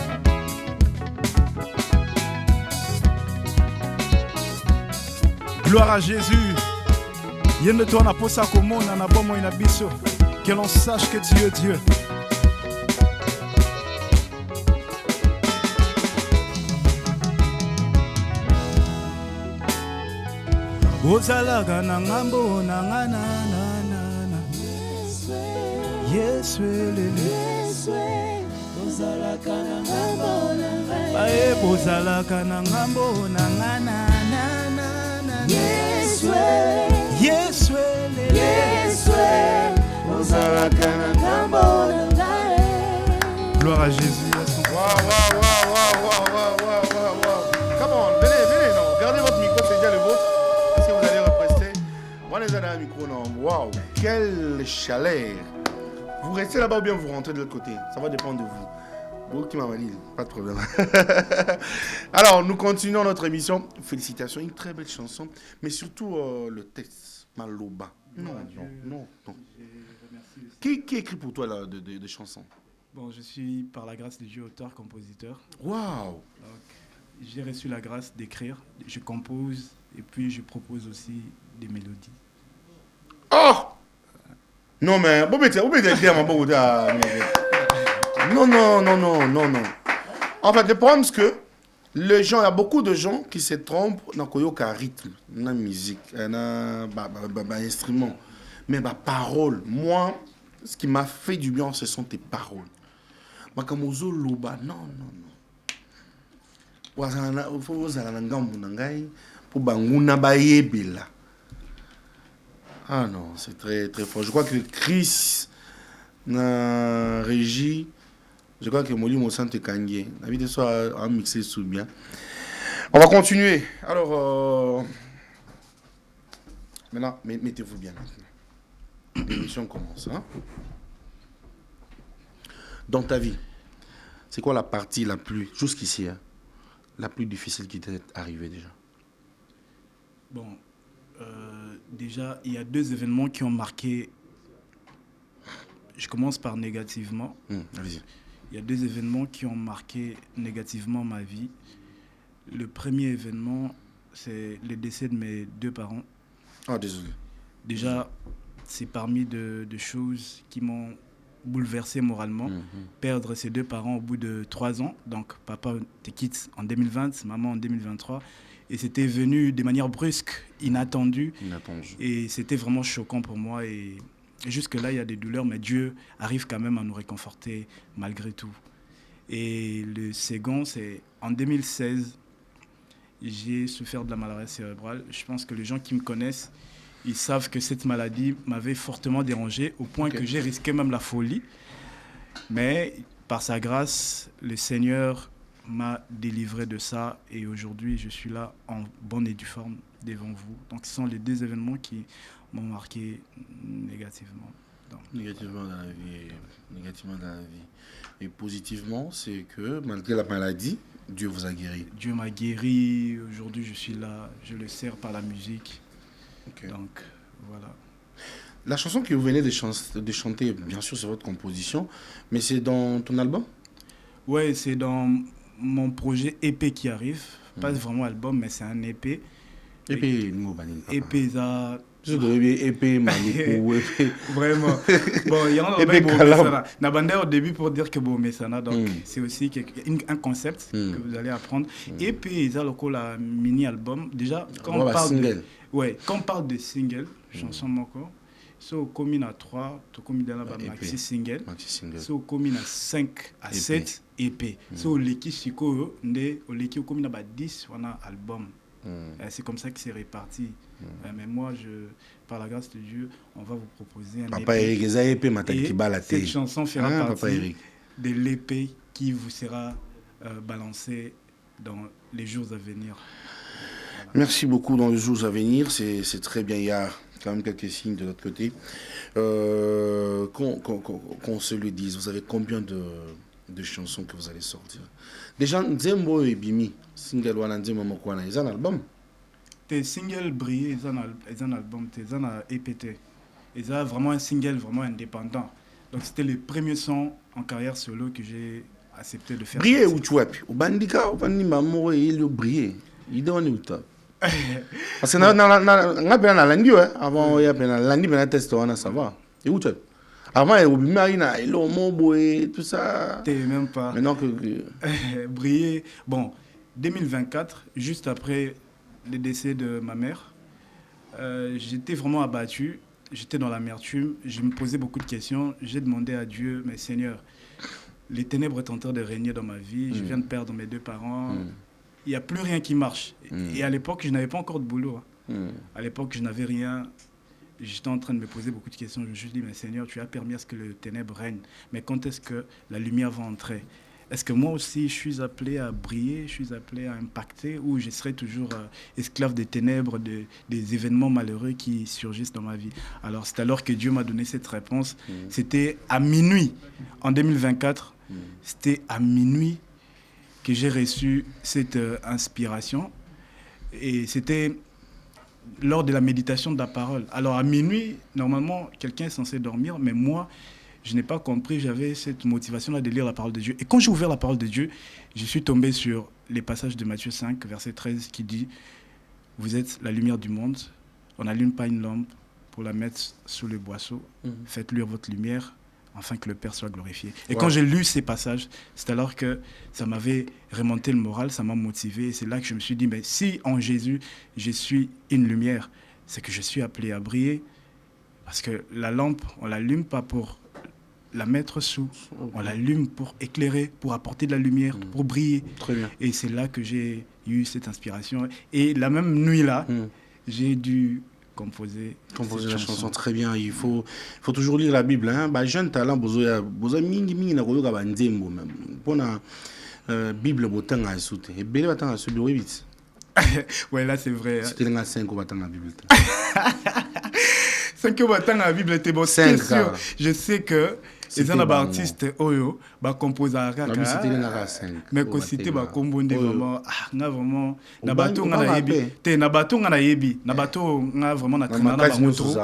Gloire à Jésus. Yende toi na posa komona na bomo ina biso. Que l'on sache que Dieu est Dieu. Ozalaka na ngambo na nana Yeswelele ozalaka na ngambo na ngai Bae bozalaka na ngambo na nana Yeswelele ozalaka na ngambo na ngai Gloire à Jésus. Wow. Come on, venez, non. Gardez votre micro, c'est déjà le vôtre. Est-ce que vous allez represter? Moi, les amis, micro, non. Waouh, quelle chaleur. vous restez là-bas ou bien vous rentrez de l'autre côté. Ça va dépendre de vous. Vous qui m'avez dit, pas de problème. Alors, nous continuons notre émission. Félicitations, une très belle chanson. Mais surtout, le texte, Maloba. Non. Qui écrit pour toi là, de chansons? Bon, je suis, par la grâce de Dieu, auteur-compositeur. Waouh! J'ai reçu la grâce d'écrire. Je compose et puis je propose aussi des mélodies. Oh! Non, mais... Non. En fait, le problème, c'est que il y a beaucoup de gens qui se trompent dans le rythme, dans la musique, dans l'instrument. Mais la parole, moi, ce qui m'a fait du bien, ce sont tes paroles. Non. Il faut ah non, c'est très très fort. Je crois que Chris, na régie, je crois que Moli Monsante Kangé. La vidéo soit à mixer sous bien. On va continuer. Alors, maintenant, mettez-vous bien maintenant. L'émission commence. Hein? Dans ta vie, c'est quoi la partie la plus, jusqu'ici, hein, la plus difficile qui t'est arrivée déjà? Bon, déjà, il y a 2 événements qui ont marqué. Je commence par négativement. Vas-y. Il y a 2 événements qui ont marqué négativement ma vie. Le premier événement, c'est le décès de mes 2 parents. Ah, désolé. Déjà, c'est parmi de choses qui m'ont bouleversé moralement. Perdre ses 2 parents au bout de 3 ans. Donc, papa te quitte en 2020, maman en 2023. Et c'était venu de manière brusque, inattendue. Et c'était vraiment choquant pour moi. Et jusque-là, il y a des douleurs, mais Dieu arrive quand même à nous réconforter malgré tout. Et le second, c'est en 2016, j'ai souffert de la maladie cérébrale. Je pense que les gens qui me connaissent, ils savent que cette maladie m'avait fortement dérangé, au point que j'ai risqué même la folie. Mais par sa grâce, le Seigneur m'a délivré de ça et aujourd'hui je suis là en bonne et due forme devant vous. Donc ce sont les 2 événements qui m'ont marqué négativement. Négativement dans la vie. Et positivement, c'est que malgré la maladie, Dieu vous a guéri. Dieu m'a guéri, aujourd'hui je suis là, je le sers par la musique. Donc voilà. La chanson que vous venez de chanter, bien sûr c'est votre composition, mais c'est dans ton album? Ouais, c'est dans mon projet EP qui arrive, pas vraiment album, mais c'est un EP. EP, ça. EP, Manikou, EP. Vraiment. Bon, il y en a un bandé au début pour dire que bon, mais ça donc c'est aussi un concept que vous allez apprendre. EP, ça le mini album. Déjà, quand on parle de single, chanson moko. So, commune à 3, tu commune dans la maxi single. So, commune à 5 à 7 EP. So, l'équipe Chico, l'équipe commune à 10, on a album. C'est comme ça que c'est réparti. Mais moi, par la grâce de Dieu, on va vous proposer un Papa EP. Eric, et cette chanson fera partie de l'EP qui vous sera balancé dans les jours à venir. Voilà. Merci beaucoup. Dans les jours à venir, c'est très bien. Il y a quand même quelques signes de l'autre côté. Qu'on se le dise, vous avez combien de chansons que vous allez sortir? Déjà, Nzembo et Bimi, single wana Nzembo Mokwana, ils ont un album? Tes singles brillés, ils ont un album, ils ont un EPT. Ils ont vraiment un single vraiment indépendant. Donc c'était le premier son en carrière solo que j'ai accepté de faire. Briller ou tu vois? Au bandika, au bandima, moi, il est brillé. Il donne où tu parce que avant il y a lundi ben test on a ça va et où tu avant il y a il est tout ça t'es même pas maintenant que briller. Bon, 2024, juste après le décès de ma mère, j'étais vraiment abattu, j'étais dans l'amertume, je me posais beaucoup de questions. J'ai demandé à Dieu, mais Seigneur, les ténèbres sont en train de régner dans ma vie, je viens de perdre mes 2 parents. Il n'y a plus rien qui marche. Et à l'époque, je n'avais pas encore de boulot. À l'époque, je n'avais rien. J'étais en train de me poser beaucoup de questions. Je me suis dit, mais Seigneur, tu as permis à ce que le ténèbre règne. Mais quand est-ce que la lumière va entrer? est-ce que moi aussi je suis appelé à briller, je suis appelé à impacter, ou je serai toujours esclave des ténèbres, des événements malheureux qui surgissent dans ma vie? Alors c'est alors que Dieu m'a donné cette réponse. C'était à minuit en 2024. C'était à minuit que j'ai reçu cette inspiration. Et c'était lors de la méditation de la parole. Alors à minuit, normalement, quelqu'un est censé dormir, mais moi, je n'ai pas compris, j'avais cette motivation-là de lire la parole de Dieu. Et quand j'ai ouvert la parole de Dieu, je suis tombé sur les passages de Matthieu 5, verset 13, qui dit « Vous êtes la lumière du monde, on n'allume pas une lampe pour la mettre sous le boisseau, faites luire votre lumière, afin que le Père soit glorifié. » Et quand j'ai lu ces passages, c'est alors que ça m'avait remonté le moral, ça m'a motivé. Et c'est là que je me suis dit, mais si en Jésus, je suis une lumière, c'est que je suis appelé à briller. Parce que la lampe, on ne l'allume pas pour la mettre sous. On l'allume pour éclairer, pour apporter de la lumière, pour briller. Très bien. Et c'est là que j'ai eu cette inspiration. Et la même nuit-là, j'ai dû composer la chanson. Très bien. Il faut toujours lire la Bible. Jeune talent, besoin mingi na koyoka banzembo même. Pour la Bible, botang a soute. Et belle batang a soute. Ouais, là c'est vrai. C'était un 5 batang la Bible. 5 batang la Bible était bon. C'est sûr. Je sais que les artistes oyo ba composer kaka mais ko cité ba kombonde vraiment nga vraiment na bato nga na yebi te na bato nga na yebi na bato nga vraiment na traîner na moto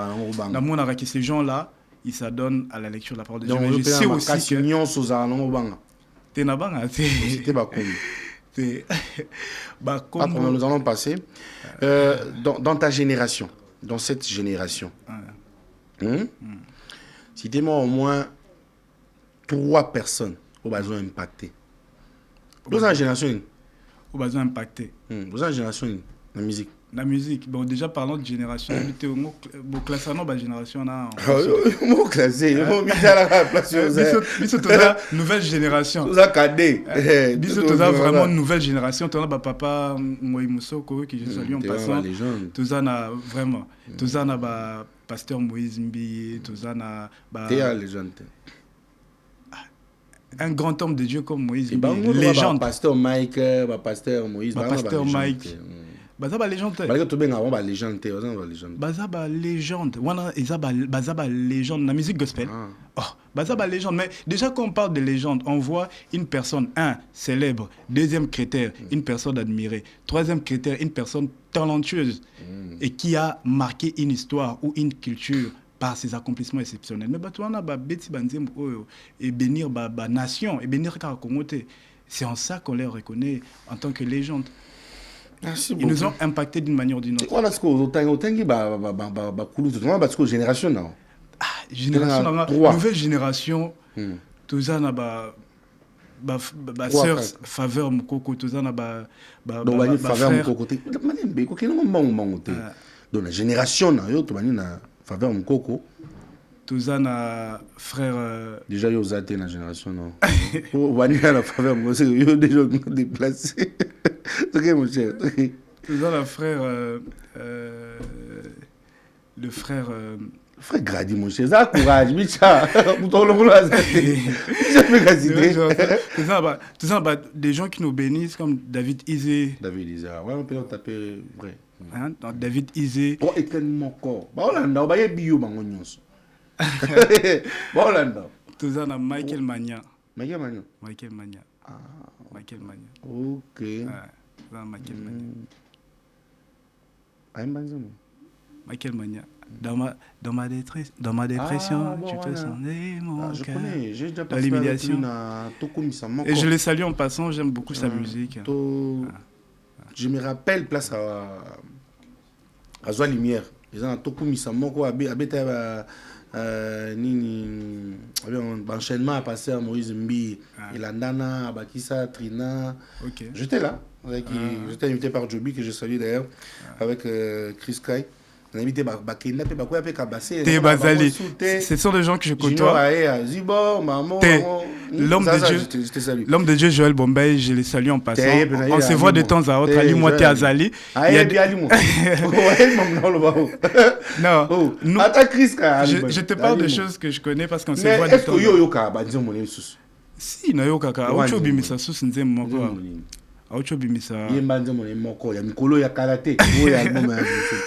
na mona ka ces gens là ils s'adonnent à la lecture de la parole de Dieu. Mais je sais aussi que te na banga c'était ba kombo ba kombo. Après nous allons passer dans ta génération, dans cette génération. Citez-moi au moins 3 personnes au besoin impacté. Vous avez une génération au besoin impacté. Vous avez une génération la musique. La musique. Bon, déjà parlons de génération. Bon, classé non, génération là. Mot classé. Mot mis à la place. Biso nouvelle génération. Vous avez cadet. Biso vraiment nouvelle génération. Tu as papa Moïse Moussoko qui je salue en passant. Tu as vraiment. Tu as pasteur Moïse Mbi. Tu as la légende. Un grand homme de Dieu comme Moïse. Légende. Pasteur Mike, pasteur Moïse. Pasteur Mike. Bazaba légende. Bazaba légende. Bazaba légende. La musique gospel. Bazaba légende. Mais déjà quand on parle de légende, on voit une personne, célèbre. Deuxième critère, une personne admirée. Troisième critère, une personne talentueuse et qui a marqué une histoire ou une culture par ses accomplissements exceptionnels. Mais on a beti banzem et bénir ba nation et bénir Karakongote. C'est en ça qu'on les reconnaît en tant que légende. Ils nous ont impacté d'une manière ou d'une autre. Voilà ce qu'on a génération non. Nouvelle génération. Tous en a sœur faveur mukoko tous en a faveur mukoko. Donc la génération na yo to bani na faveur mukoko. Tous en a frère déjà yo zaté na génération non. Bani na faveur mukoko yo déjà déplacé. Ok mon cher. Tous en a frère le frère Frère Grady, mon cher, ça courage, Micha. Des gens qui nous bénissent comme David Izé. David Izé, ouais, on peut taper vrai. David Izé. Oh, et mon corps. Bolanda, on va y bio, mangonyos. Bolanda. Tous en a Michael Magna. Michael Magna. Michael Magna. Michael Magna. Ok. Michael Magna. Michael Magna. Dans ma dépression, tu peux sonner mon je cœur. Connais, j'ai déjà passé l'humiliation. Et je le salue en passant, j'aime beaucoup sa musique. Je me rappelle place à Zoa Lumière. Ils ont tout mis ça moko habité nini enchaînement à passer à Moïse Mbi, Ilandana, Abakisa, Trina. J'étais là, j'étais invité par Joby que je salue d'ailleurs avec Chris Kai. Ce sont des gens que je côtoie. L'homme de Dieu Joël Bombay, je les salue en passant. On se voit de temps à autre. Ali Moité Azali. Non, je te parle de choses que je connais parce qu'on se voit de temps à autre. Si, nayo kaka. Aucho bimisa sous nzem moko. Aucho bimisa. Yembanze mon moko ya mikolo ya karaté. Yo ya album ya.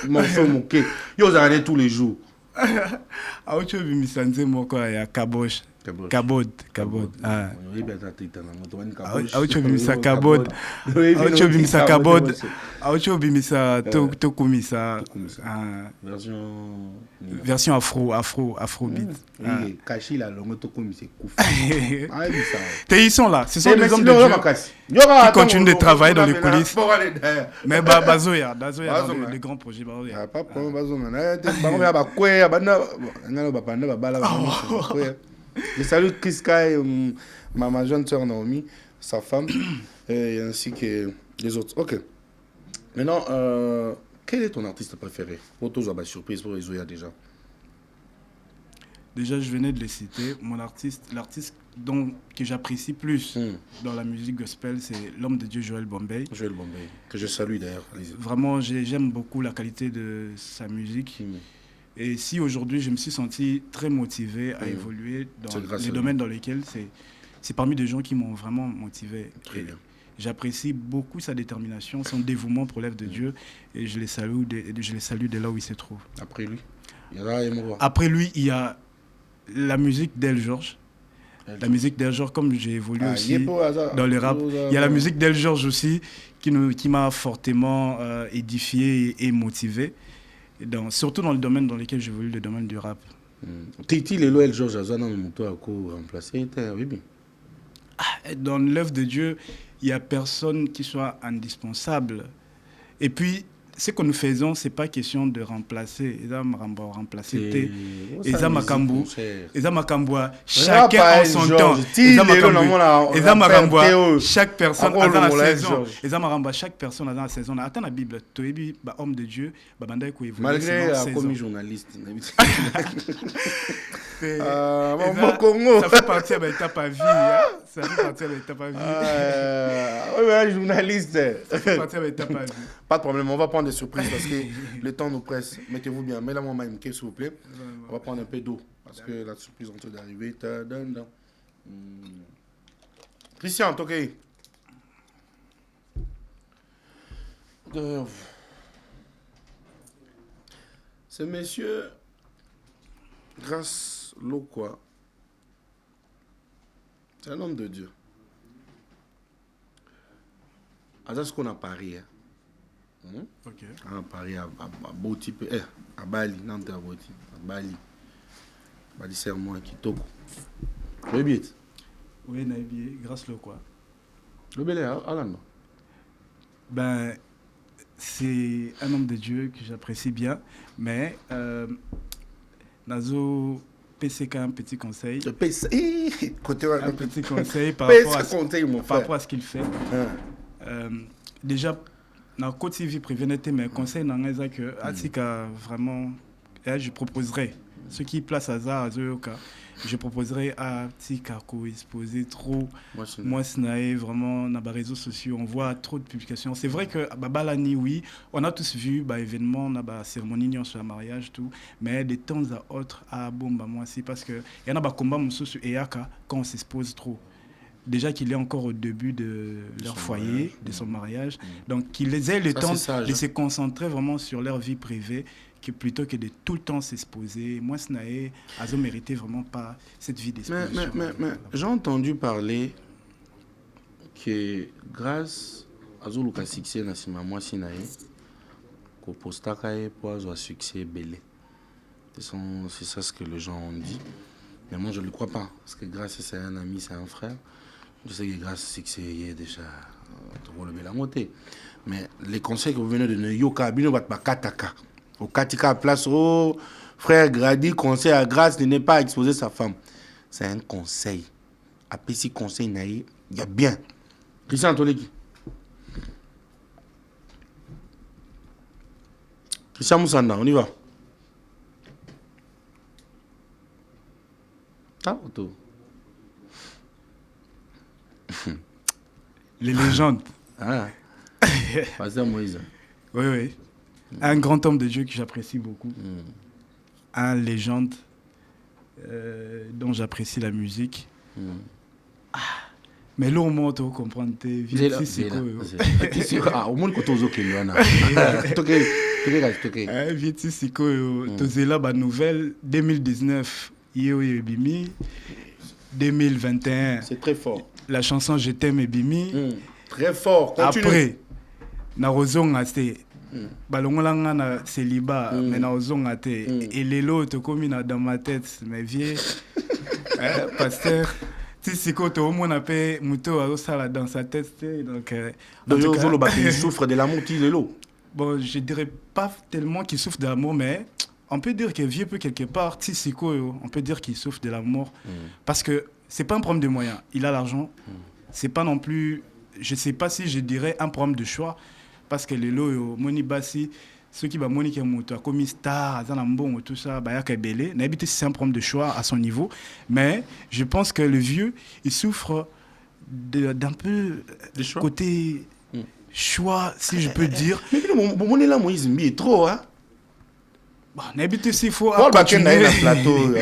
Mon fait moqué. Yo za tous les jours. Aucho bimisa nzem moko ya Kabosh. Kabod. Ah. Aucho bimisa Kabod. Aucho bimisa Kabod. Aucho bimisa Tokumisa. Version afrobeat. Oui, caché la longue Tokumisa Kouf. Ils sont là. Ce sont des hommes de Dieu qui continuent de travailler dans les coulisses. Mais Bazoya, les grands projets. Pas pour Bazoya. Je salue Chris Kai, ma jeune sœur Naomi, sa femme, et ainsi que les autres. Ok. Maintenant, quel est ton artiste préféré? Pour tous, surprise pour les Zoya déjà. Déjà, je venais de les citer. Mon l'artiste que j'apprécie plus dans la musique gospel, c'est l'homme de Dieu Joël Bombay. Joël Bombay, que je salue d'ailleurs. Vraiment, j'aime beaucoup la qualité de sa musique. Et si aujourd'hui, je me suis senti très motivé à évoluer dans les domaines dans lesquels c'est parmi des gens qui m'ont vraiment motivé. Très bien. J'apprécie beaucoup sa détermination, son dévouement pour l'œuvre de Dieu, et je les salue de là où il se trouve. Après lui, il y a la musique d'El Georges. La musique d'El Georges, comme j'ai évolué aussi dans le rap, il y a la musique d'El Georges aussi qui m'a fortement édifié et motivé. Surtout dans le domaine dans lequel j'évolue, le domaine du rap. Titi Lelo El Georges Azana Moto a remplacé. Dans l'œuvre de Dieu, il n'y a personne qui soit indispensable. Et puis, ce que nous faisons, ce n'est pas question de remplacer. Chacun en son temps. Chaque personne a dans la saison. Chaque personne a dans la saison. Attends la Bible. Homme de Dieu. Malgré la commis journaliste. Ça fait partie de l'étape à vie. Ça fait partie de l'étape à vie. Oui, journaliste. Ça fait partie de l'étape à vie. Pas de problème, on va prendre des surprises parce que le temps nous presse. Mettez-vous bien. Mais là, moi, s'il vous plaît. On va prendre un peu d'eau parce que la surprise est en train d'arriver. Christian, ok. Ce monsieur, grâce l'eau quoi, c'est un homme de Dieu. C'est ce qu'on a parié. Ok. On a parié à Boti, à Bali, Nantes à Boti, à Bali. Bali c'est moi qui toque. Oui, bien. Oui, Naïbié, grâce l'eau quoi. Le belé, Alain. Ben, c'est un homme de Dieu que j'apprécie bien, mais Nazo PCK un petit conseil. Un petit conseil par rapport à ce qu'il fait. Déjà, dans le côté vie privée, mes conseils dans les que Atika vraiment, je proposerai ce qui place à ça à Zoyoka. Je proposerai à Tika exposer trop. Moi, c'est vraiment dans les réseaux sociaux, on voit trop de publications. C'est vrai que Babalani, oui, on a tous vu événements, la cérémonie sur le mariage, tout, mais de temps à autre, moi aussi, parce qu'il y en a des combats sur Eyaka quand on s'expose trop. Déjà qu'il est encore au début de leur foyer, de son mariage. Donc, qu'ils aient le temps de se concentrer vraiment sur leur vie privée, plutôt que de tout le temps s'exposer. Moi, Snae, Azo méritait vraiment pas cette vie d'exposition. Mais j'ai entendu parler que grâce à Azo Luka succès, moi, Snae, qu'au postakae pour avoir succès belé. C'est ça ce que les gens ont dit. Mais moi, je ne le crois pas. Parce que grâce à c'est un ami, c'est un frère. Je sais que grâce à succès, il y a déjà trop le bel à monter. Mais les conseils que vous venez de donner, Yoka, Bino Batbakataka. Au Katika place, oh, frère Grady, conseil à grâce de ne pas exposer sa femme. C'est un conseil. Après, si conseil naïf, il y a bien. Christian Toleki. Christian Moussanda, on y va. Ah, auto. Les légendes. Ah. Pasteur Moïse. Oui. Un grand homme de Dieu que j'apprécie beaucoup. Un légende dont j'apprécie la musique. Mais là, au moins, tu comprends, tu Ah, au moins, quand tu es là, la nouvelle 2019, 2021. C'est très fort. La chanson Je t'aime et Bimi. Très fort. Continue. Après, Narozonga, c'est. Balongolanga na célibat, mais Narozonga, et l'élo, te comme dans ma tête, mais vieux. Pasteur. Si c'est quand au moins on appelle Mouto à ça dans sa tête, donc il souffre de l'amour qui est l'eau. Bon, je dirais pas tellement qu'il souffre de l'amour, mais on peut dire que vieux peu quelque part, Tissiko, on peut dire qu'il souffre de l'amour parce que c'est pas un problème de moyens. Il a l'argent, c'est pas non plus, je sais pas si je dirais un problème de choix parce que les lots, Moni Bassi, ceux qui va Monique Mouto, comme star, Zanambon, tout ça, Bayaka Belé, n'habite c'est un problème de choix à son niveau, mais je pense que le vieux, il souffre d'un peu de côté choix, si je peux dire. Mais mon là, Moïse est trop, hein. Bon, n'habite s'il faut continuer le plateau,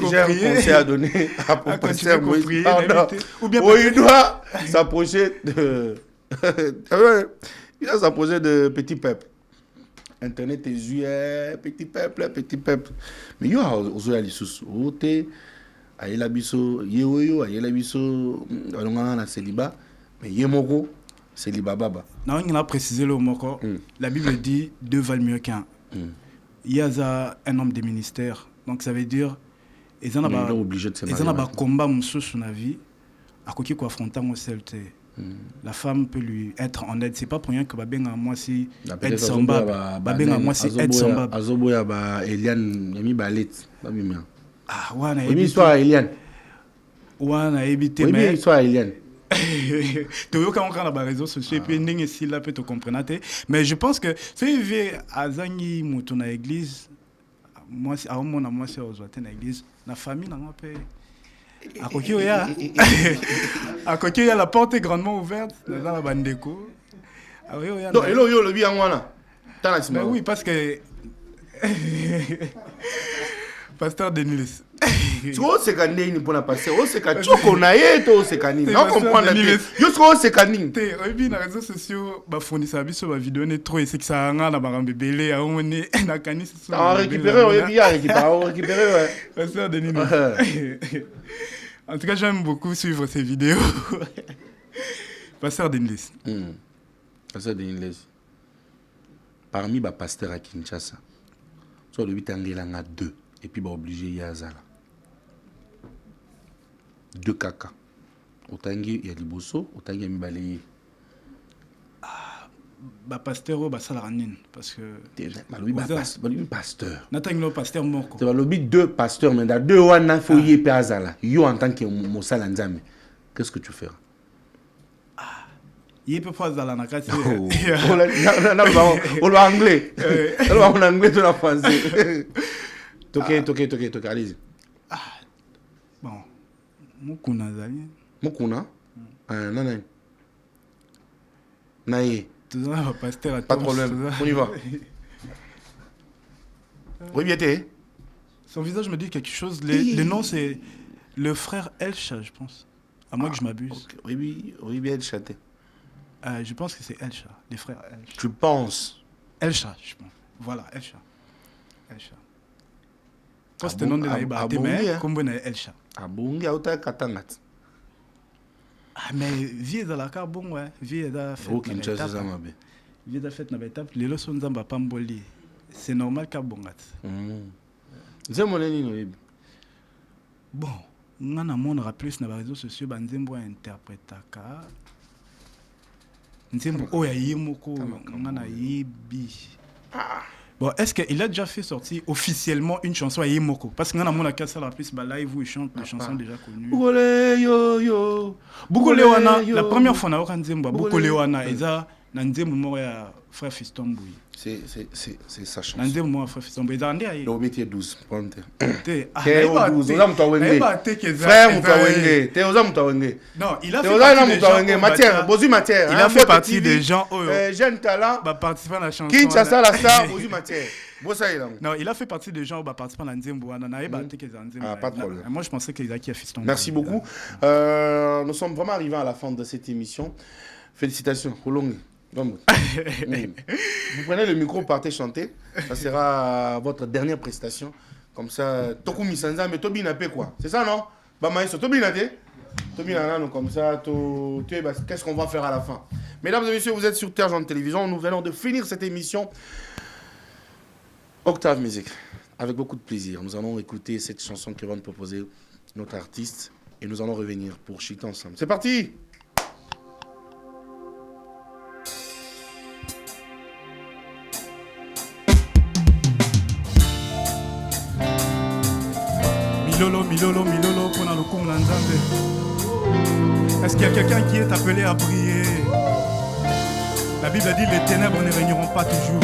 j'ai un conseil à donner à professeur Moïse. Ou bien il doit s'approcher de il doit s'approcher de petit peuple. Internet est juillet, petit peuple. Mais yo ozo ya lisusu ote ayela biso yeoyo ayela biso alonga na célibat mais yemoko célibat baba. Non, on a précisé le moko. La Bible dit deux valent mieux qu'un. Il y a un homme de ministère. Donc ça veut dire ils en a obligé de se marier. Ils en a combat monsieur sur la vie à quoi qui affronter au celte. La femme peut lui être en aide. C'est pas pour rien que Babenga moi si aide semblable. Babenga moi si aide semblable. Azoboya ba Eliane yami balet. Ah wana oui histoire Eliane. Wana éviter mais histoire Eliane. Tu vois quand on a les réseaux sociaux et puis ndenge si là peut te comprendre. Mais je pense que c'est vu à Zangi mutu na église. Moi si à mon moi c'est aux na église na famille na ngape. À Kokioya, la porte est grandement ouverte dans la bande d'écho. Non, hello, yo, le bien moi là. Oui, parce que Pasteur Denis. Tu vois, c'est quand il pour la passer. Oh, c'est quand tu connais, toi, c'est quand il. Non, comprendre. Yo, c'est quand il. T'es, oui, dans les réseaux sociaux, bah fournir ça sur ma vidéo, n'est trop et c'est que ça a un la barambe belé, à on est na canis. Ah, récupérer, oui, récupérer, ouais. Pasteur Denis. En tout cas, j'aime beaucoup suivre ces vidéos. Pasteur Denis. Pasteur Denis. Parmi les pasteurs à Kinshasa, sur le 8 ans, il y en a 2. Et puis, il est obligé de y avoir 2 caca. Autangi, il y a Liboso, autangi, il y a Mibalaye. Bah pasteur bah ça la ranine parce que lui pasteur natanglo pasteur moko c'est le but deux pasteurs mais dans deux wana faut y pe azala yo en tant que mosala nzambe qu'est-ce que tu feras il peut pas azala na kati on va anglais on anglais tout en français toke allez-y bon mukuna zali mukuna nana naïe pas de problème, on y va. Oui, bien t'es. Son visage me dit quelque chose. Le nom, c'est le frère Elcha, je pense. À moins que je m'abuse. Okay. Oui, bien Elcha. Je pense que c'est Elcha, les frères Elcha. Tu penses Elcha, je pense. Voilà, Elcha. Quand c'était nom de la Iba, mais comme on est Elcha. Abongi, auta katangat. Ah, mais vie dans la car bon ouais vie dans fait vie dans fait na étape les leçons nzamba pamboli c'est normal ka bongat zemoneni no bon ngana monera plus na réseaux sociaux banzembo interprétaka nzembo oya yimoko ngana yibi bon, est-ce qu'il a déjà fait sortir officiellement une chanson à Yemoko? Parce que nous avons la casse à la plus, live où il chante des chansons déjà connues. Bukole Wana, la première fois, on a Bukole Wana, et ça, Nandembo moko ya frère Fiston Bouy. C'est sa chance. Nandembo moko ya frère Fiston Bouy. Zande aye. Le métier 12. Prends te. Frère Moutawenge. T'es aux Moutawenge. Non, il a fait partie des gens. Matière, Bozu Matière. Il a fait partie des gens. Jeune talent. Participer à la chanson. Kinshasa la star, Bozu Matière. Non, il a fait partie des gens qui participent à la Nzembo. Pas de problème. Moi, je pensais qu'il a Fiston. Merci beaucoup. Nous sommes vraiment arrivés à la fin de cette émission. Félicitations. Vous prenez le micro, partez chanter. Ça sera votre dernière prestation. Comme ça, Toku Misanza, mais Tobi Napé quoi. C'est ça, non? Bamaïso, Tobi Napé. Tobi Nana, comme ça, qu'est-ce qu'on va faire à la fin? Mesdames et messieurs, vous êtes sur Terre Jean Télévision. Nous venons de finir cette émission. Octave Musique. Avec beaucoup de plaisir. Nous allons écouter cette chanson que va nous proposer notre artiste. Et nous allons revenir pour chuter ensemble. C'est parti! Milolo, pour le coup, est-ce qu'il y a quelqu'un qui est appelé à prier? La Bible dit les ténèbres ne régneront pas toujours.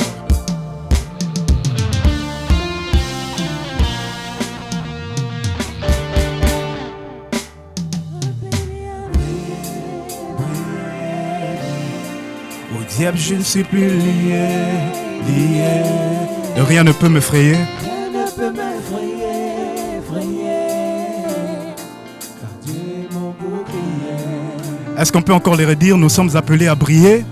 Au diable, je ne suis plus lié. Rien ne peut m'effrayer. Est-ce qu'on peut encore les redire? Nous sommes appelés à briller.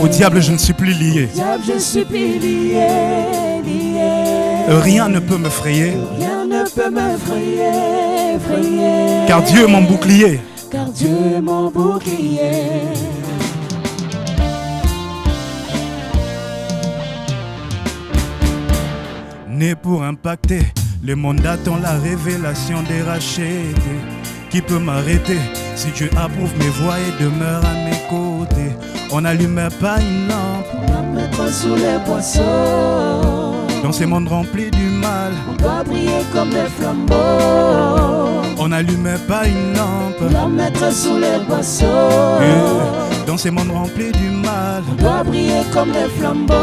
Au diable, je ne suis plus lié. Rien ne peut m'effrayer. Car Dieu est mon bouclier. Né pour impacter, le monde attend la révélation des rachetés. Qui peut m'arrêter si Dieu approuve mes voies et demeure à mes côtés? On n'allume pas une lampe, on va mettre sous les boissons. Dans ces mondes remplis du mal, on doit briller comme des flambeaux. On n'allume pas une lampe, on va mettre sous les boissons. Dans ces mondes remplis du mal, on doit briller comme des flambeaux.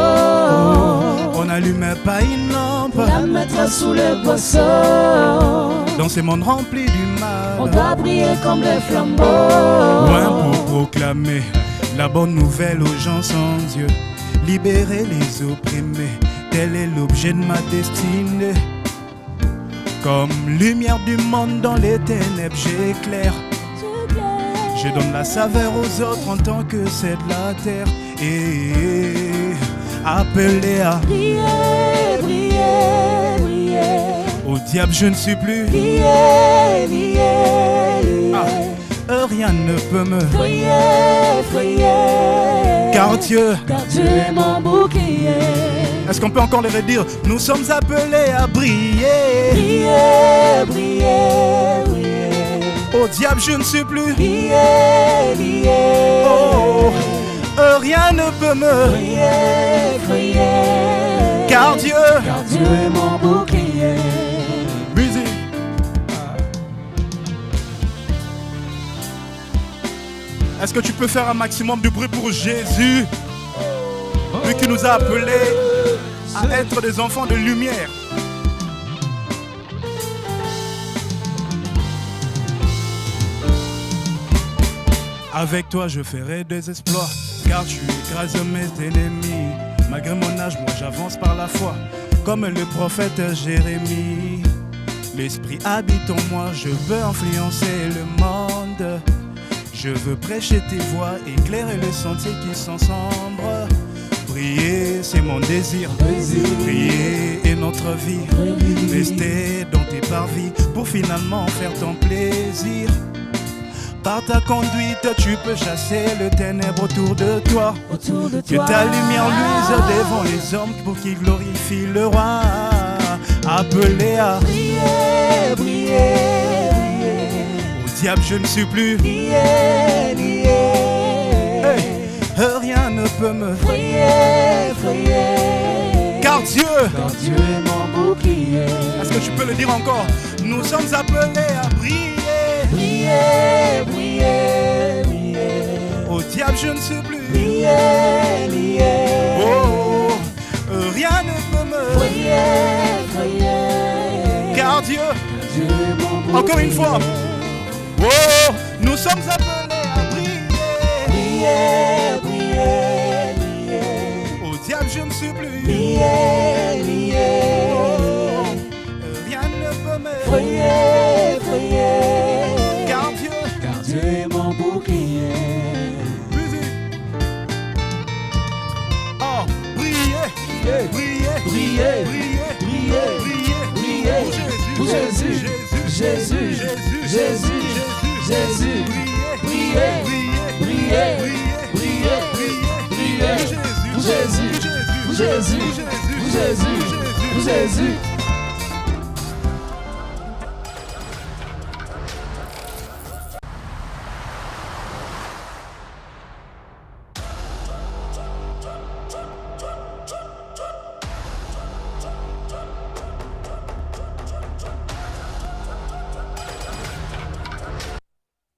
On n'allume pas une lampe, on la mettra sous les boissons. Dans ces mondes remplis du mal, on doit briller comme des flambeaux. Loin pour proclamer la bonne nouvelle aux gens sans Dieu, libérer les opprimés, tel est l'objet de ma destinée. Comme lumière du monde dans les ténèbres, j'éclaire. Je donne la saveur aux autres en tant que c'est de la terre. Et appelé à briller, briller, briller. Au diable je ne suis plus briller, briller. Rien ne peut me fryer. Car Dieu est mon bouclier. Est-ce qu'on peut encore les redire? Nous sommes appelés à briller. Briller, briller, briller. Au diable je ne suis plus briller, briller. Oh, rien ne peut me fryer. Car Dieu est mon bouclier. Musique. Est-ce que tu peux faire un maximum de bruit pour Jésus, lui qui nous a appelés à être des enfants de lumière? Avec toi je ferai des exploits, car tu écrases mes ennemis. Malgré mon âge, moi j'avance par la foi, comme le prophète Jérémie. L'esprit habite en moi, je veux influencer le monde. Je veux prêcher tes voix, éclairer les sentiers qui sont sombres. Prier, c'est mon désir. Prier est notre vie. Rester dans tes parvis pour finalement faire ton plaisir. Par ta conduite, tu peux chasser le ténèbre autour de toi. Que ta lumière luise devant les hommes pour qu'ils glorifient le roi. Appelé à briller, briller. Diable, je ne suis plus lié. Hey, rien ne peut me fryer. Car Dieu est mon bouclier. Est-ce que tu peux le dire encore? Nous sommes appelés à briller. Briller, briller, briller. diable je ne sais plus. Lié, lié. Oh, rien ne peut me. Priez, priez. Car Dieu, Dieu est mon bouclier. encore une fois. Oh, nous sommes appelés à prier. Priez, priez, priez. Au diable je ne sais plus. Priez, priez. Oh, rien ne peut me. Priez, priez. Car Dieu est mon bouclier. Oh, priez, priez, Priez, priez, priez, priez, priez. pour Pour Jésus, Jésus, Jésus, Jésus. Priez, priez, priez, priez. Pour Jésus, Jésus, Jésus, Jésus.